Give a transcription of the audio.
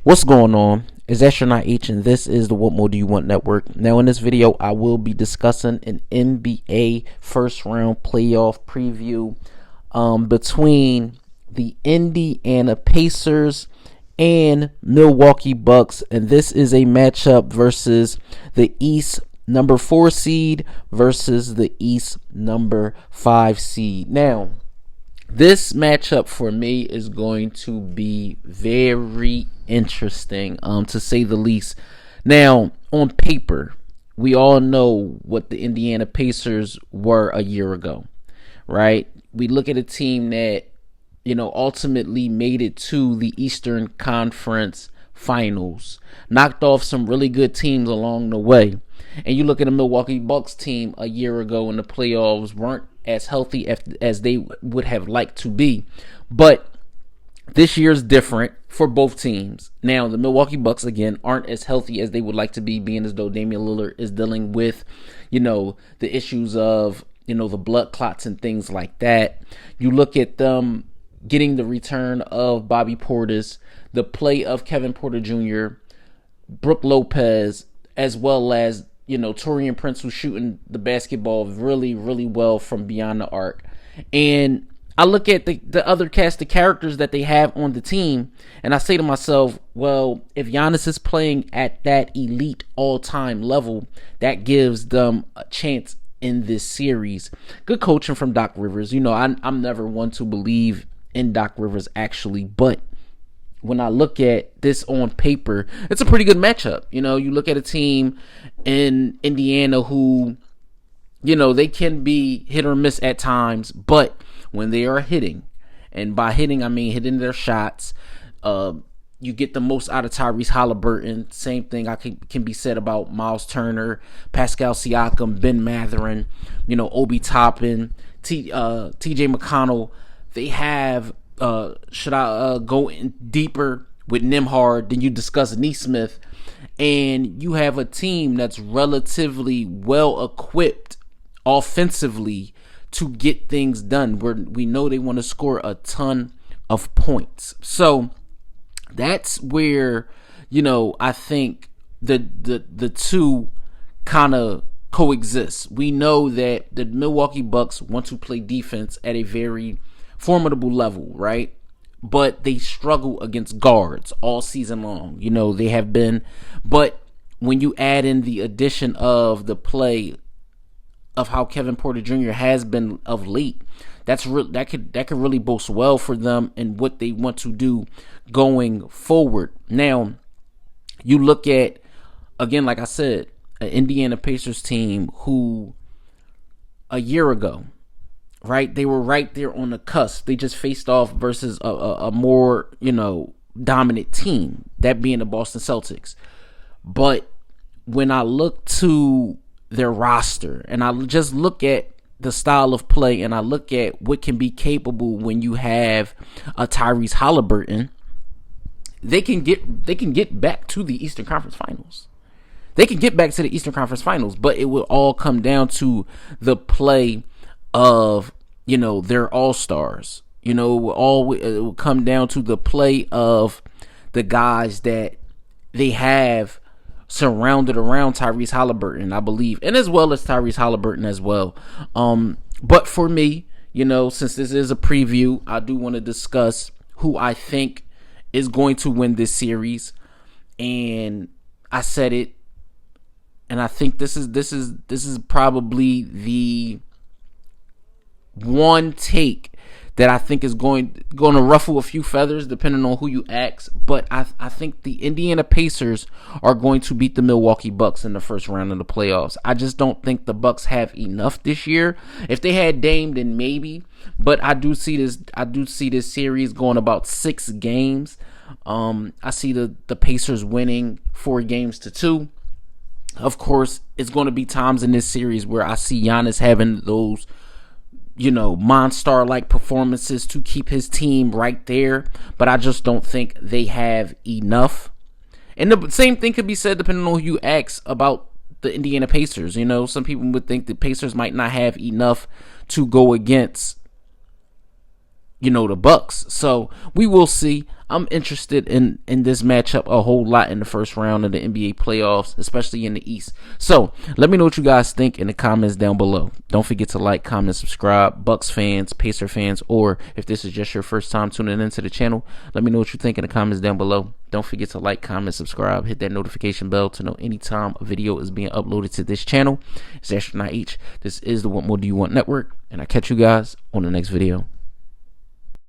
What's going on? It's Astronaut H, and this is the What More Do You Want Network. Now, in this video, I will be discussing an NBA first round playoff preview between the Indiana Pacers and Milwaukee Bucks, and this is a matchup versus the East number 4 seed versus the East number 5 seed. Now, this matchup for me is going to be very interesting, to say the least. Now, on paper, we all know what the Indiana Pacers were a year ago, right? We look at a team that, ultimately made it to the Eastern Conference Finals, knocked off some really good teams along the way. And you look at the Milwaukee Bucks team a year ago in the playoffs, weren't as healthy as they would have liked to be. But this year's different for both teams. Now, the Milwaukee Bucks, again, aren't as healthy as they would like to be, being as though Damian Lillard is dealing with, the issues of, the blood clots and things like that. You look at them getting the return of Bobby Portis, the play of Kevin Porter Jr., Brook Lopez, as well as, Taurean Prince, who's shooting the basketball really, really well from beyond the arc. And I look at the other cast of characters that they have on the team, and I say to myself, well, if Giannis is playing at that elite all-time level, that gives them a chance in this series. Good coaching from Doc Rivers. I'm never one to believe in Doc Rivers, actually, but when I look at this on paper, it's a pretty good matchup. You look at a team in Indiana who, they can be hit or miss at times, but when they are hitting, and by hitting, I mean hitting their shots, you get the most out of Tyrese Halliburton. Same thing can be said about Miles Turner, Pascal Siakam, Ben Mathurin, Obi Toppin, TJ McConnell. They have, should I go in deeper with Nembhard, then you discuss Nesmith, and you have a team that's relatively well equipped offensively to get things done, where we know they want to score a ton of points. So that's where, I think the two kind of coexist. We know that the Milwaukee Bucks want to play defense at a very formidable level, right? But they struggle against guards all season long. They have been. But when you add in the addition of the play of how Kevin Porter Jr. has been of late, that could really boast well for them and what they want to do going forward. Now, you look at, again, like I said, an Indiana Pacers team who a year ago, right, they were right there on the cusp. They just faced off versus a more, dominant team, that being the Boston Celtics. But when I look to their roster and I just look at the style of play and I look at what can be capable when you have a Tyrese Halliburton, they can get back to the Eastern Conference Finals. They can get back to the Eastern Conference Finals, but it will all come down to the play of, their all-stars. It will come down to the play of the guys that they have surrounded around Tyrese Halliburton, I believe, and as well as Tyrese Halliburton as well. But for me, since this is a preview, I do want to discuss who I think is going to win this series. And I said it, and I think this is probably the one take that I think is going to ruffle a few feathers depending on who you ask. But I think the Indiana Pacers are going to beat the Milwaukee Bucks in the first round of the playoffs. I just don't think the Bucks have enough this year. If they had Dame, then maybe. But I do see this series going about 6 games. I see the Pacers winning 4-2. Of course, it's going to be times in this series where I see Giannis having those, monster-like performances to keep his team right there. But I just don't think they have enough. And the same thing could be said depending on who you ask about the Indiana Pacers. Some people would think the Pacers might not have enough to go against, the Bucks. So we will see. I'm interested in this matchup a whole lot in the first round of the NBA playoffs, especially in the East. So let me know what you guys think in the comments down below. Don't forget to like, comment, subscribe. Bucks fans, Pacer fans, or if this is just your first time tuning into the channel, let me know what you think in the comments down below. Don't forget to like, comment, subscribe, hit that notification bell to know anytime a video is being uploaded to this channel. It's Astronaut H. This is the What More Do You Want Network, and I'll catch you guys on the next video.